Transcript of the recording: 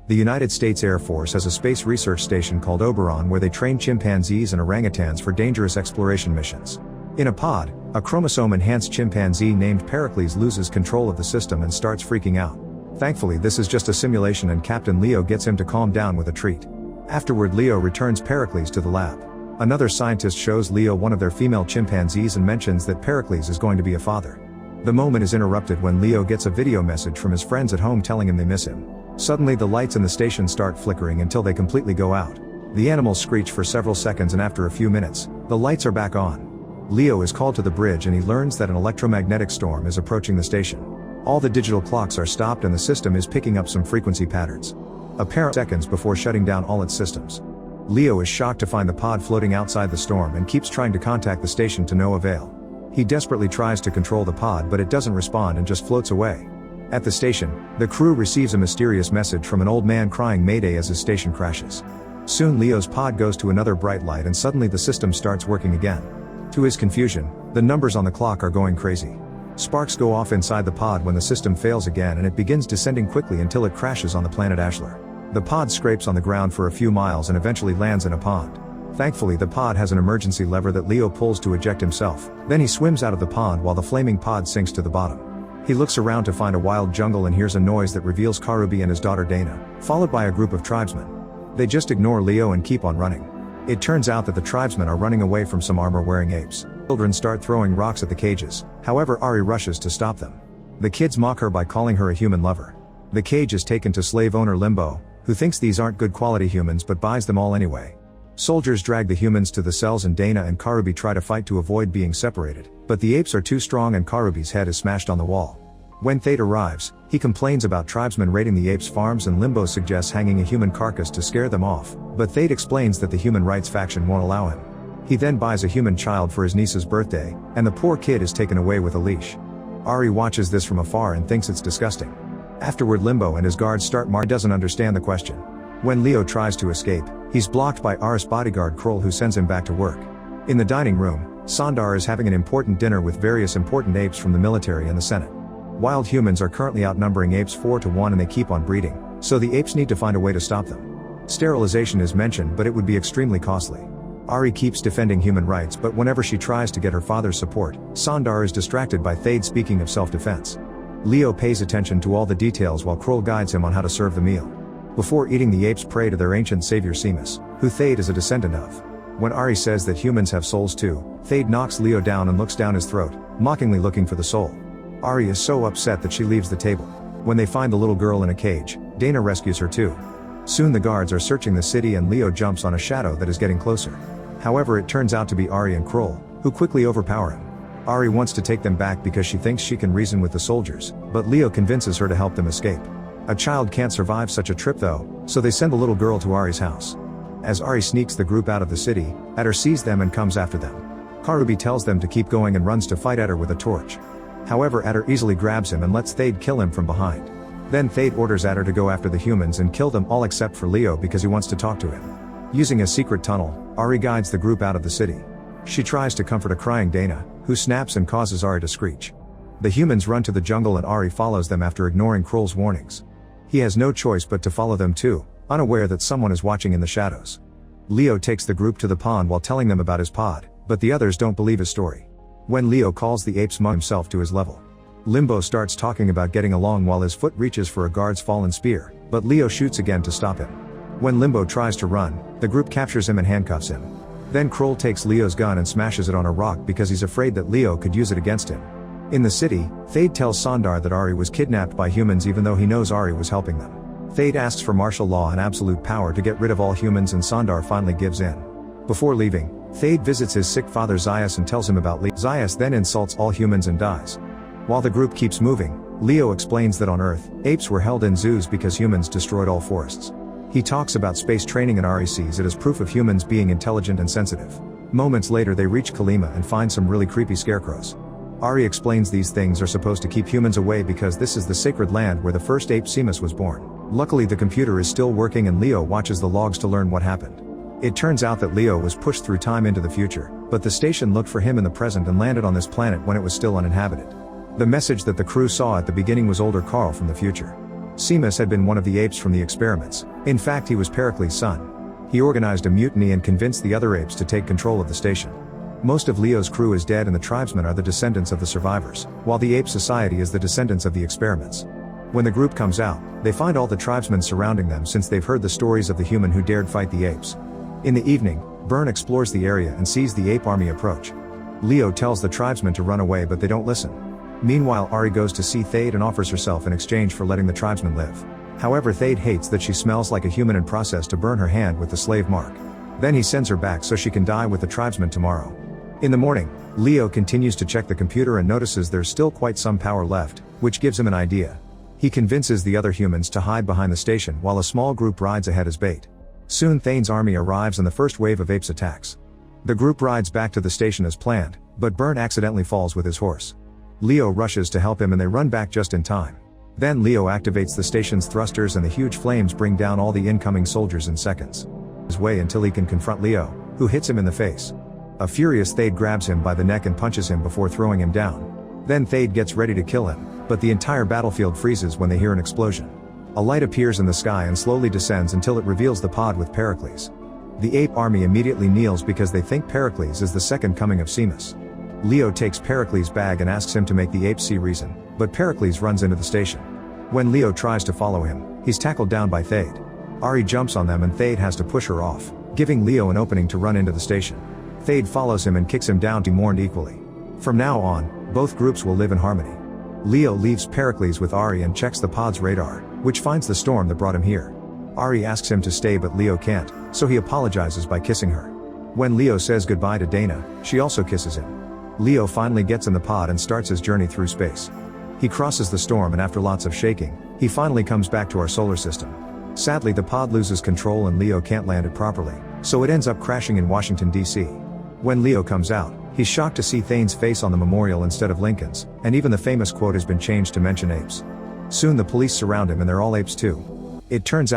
The United States Air Force has a space research station called Oberon where they train chimpanzees and orangutans for dangerous exploration missions. In a pod, a chromosome-enhanced chimpanzee named Pericles loses control of the system and starts freaking out. Thankfully, this is just a simulation and Captain Leo gets him to calm down with a treat. Afterward, Leo returns Pericles to the lab. Another scientist shows Leo one of their female chimpanzees and mentions that Pericles is going to be a father. The moment is interrupted when Leo gets a video message from his friends at home telling him they miss him. Suddenly the lights in the station start flickering until they completely go out. The animals screech for several seconds and after a few minutes, the lights are back on. Leo is called to the bridge and he learns that an electromagnetic storm is approaching the station. All the digital clocks are stopped and the system is picking up some frequency patterns. Apparent seconds before shutting down all its systems. Leo is shocked to find the pod floating outside the storm and keeps trying to contact the station to no avail. He desperately tries to control the pod but it doesn't respond and just floats away. At the station, the crew receives a mysterious message from an old man crying Mayday as his station crashes. Soon Leo's pod goes to another bright light and suddenly the system starts working again. To his confusion, the numbers on the clock are going crazy. Sparks go off inside the pod when the system fails again and it begins descending quickly until it crashes on the planet Ashlar. The pod scrapes on the ground for a few miles and eventually lands in a pond. Thankfully, the pod has an emergency lever that Leo pulls to eject himself. Then he swims out of the pond while the flaming pod sinks to the bottom. He looks around to find a wild jungle and hears a noise that reveals Karubi and his daughter Dana, followed by a group of tribesmen. They just ignore Leo and keep on running. It turns out that the tribesmen are running away from some armor-wearing apes. Children start throwing rocks at the cages, however Ari rushes to stop them. The kids mock her by calling her a human lover. The cage is taken to slave owner Limbo, who thinks these aren't good quality humans but buys them all anyway. Soldiers drag the humans to the cells and Dana and Karubi try to fight to avoid being separated, but the apes are too strong and Karubi's head is smashed on the wall. When Thade arrives, he complains about tribesmen raiding the apes' farms and Limbo suggests hanging a human carcass to scare them off, but Thade explains that the human rights faction won't allow him. He then buys a human child for his niece's birthday, and the poor kid is taken away with a leash. Ari watches this from afar and thinks it's disgusting. Afterward, Limbo and his guards start Mar doesn't understand the question. When Leo tries to escape, he's blocked by Ar's bodyguard Kroll who sends him back to work. In the dining room, Sandar is having an important dinner with various important apes from the military and the Senate. Wild humans are currently outnumbering apes 4-1 and they keep on breeding, so the apes need to find a way to stop them. Sterilization is mentioned but it would be extremely costly. Ari keeps defending human rights but whenever she tries to get her father's support, Sandar is distracted by Thade speaking of self-defense. Leo pays attention to all the details while Kroll guides him on how to serve the meal. Before eating, the apes pray to their ancient savior Seamus, who Thade is a descendant of. When Ari says that humans have souls too, Thade knocks Leo down and looks down his throat, mockingly looking for the soul. Ari is so upset that she leaves the table. When they find the little girl in a cage, Dana rescues her too. Soon the guards are searching the city and Leo jumps on a shadow that is getting closer. However, it turns out to be Ari and Kroll, who quickly overpower him. Ari wants to take them back because she thinks she can reason with the soldiers, but Leo convinces her to help them escape. A child can't survive such a trip though, so they send the little girl to Ari's house. As Ari sneaks the group out of the city, Adder sees them and comes after them. Karubi tells them to keep going and runs to fight Adder with a torch. However, Adder easily grabs him and lets Thade kill him from behind. Then Thade orders Adder to go after the humans and kill them all except for Leo because he wants to talk to him. Using a secret tunnel, Ari guides the group out of the city. She tries to comfort a crying Dana, who snaps and causes Ari to screech. The humans run to the jungle and Ari follows them after ignoring Kroll's warnings. He has no choice but to follow them too, unaware that someone is watching in the shadows. Leo takes the group to the pond while telling them about his pod, but the others don't believe his story. When Leo calls the apes monk himself to his level, Limbo starts talking about getting along while his foot reaches for a guard's fallen spear, but Leo shoots again to stop him. When Limbo tries to run, the group captures him and handcuffs him. Then Kroll takes Leo's gun and smashes it on a rock because he's afraid that Leo could use it against him. In the city, Thade tells Sandar that Ari was kidnapped by humans even though he knows Ari was helping them. Thade asks for martial law and absolute power to get rid of all humans and Sandar finally gives in. Before leaving, Thade visits his sick father Zaius and tells him about Leo. Zaius then insults all humans and dies. While the group keeps moving, Leo explains that on Earth, apes were held in zoos because humans destroyed all forests. He talks about space training and Ari sees it as proof of humans being intelligent and sensitive. Moments later they reach Kalima and find some really creepy scarecrows. Ari explains these things are supposed to keep humans away because this is the sacred land where the first ape Seamus was born. Luckily the computer is still working and Leo watches the logs to learn what happened. It turns out that Leo was pushed through time into the future, but the station looked for him in the present and landed on this planet when it was still uninhabited. The message that the crew saw at the beginning was older Carl from the future. Seamus had been one of the apes from the experiments. In fact, he was Pericles' son. He organized a mutiny and convinced the other apes to take control of the station. Most of Leo's crew is dead and the tribesmen are the descendants of the survivors, while the ape society is the descendants of the experiments. When the group comes out, they find all the tribesmen surrounding them since they've heard the stories of the human who dared fight the apes. In the evening, Byrne explores the area and sees the ape army approach. Leo tells the tribesmen to run away but they don't listen. Meanwhile, Ari goes to see Thade and offers herself in exchange for letting the tribesmen live. However, Thade hates that she smells like a human and process to burn her hand with the slave mark. Then he sends her back so she can die with the tribesmen tomorrow. In the morning, Leo continues to check the computer and notices there's still quite some power left, which gives him an idea. He convinces the other humans to hide behind the station while a small group rides ahead as bait. Soon Thane's army arrives and the first wave of apes attacks. The group rides back to the station as planned, but Byrne accidentally falls with his horse. Leo rushes to help him and they run back just in time. Then Leo activates the station's thrusters and the huge flames bring down all the incoming soldiers in seconds. His way until he can confront Leo, who hits him in the face. A furious Thade grabs him by the neck and punches him before throwing him down. Then Thade gets ready to kill him, but the entire battlefield freezes when they hear an explosion. A light appears in the sky and slowly descends until it reveals the pod with Pericles. The ape army immediately kneels because they think Pericles is the second coming of Seamus. Leo takes Pericles' bag and asks him to make the apes see reason, but Pericles runs into the station. When Leo tries to follow him, he's tackled down by Thade. Ari jumps on them and Thade has to push her off, giving Leo an opening to run into the station. Thade follows him and kicks him down to be mourned equally. From now on, both groups will live in harmony. Leo leaves Pericles with Ari and checks the pod's radar, which finds the storm that brought him here. Ari asks him to stay but Leo can't, so he apologizes by kissing her. When Leo says goodbye to Dana, she also kisses him. Leo finally gets in the pod and starts his journey through space. He crosses the storm and after lots of shaking, he finally comes back to our solar system. Sadly, the pod loses control and Leo can't land it properly, so it ends up crashing in Washington, D.C. When Leo comes out, he's shocked to see Thane's face on the memorial instead of Lincoln's, and even the famous quote has been changed to mention apes. Soon the police surround him and they're all apes too. It turns out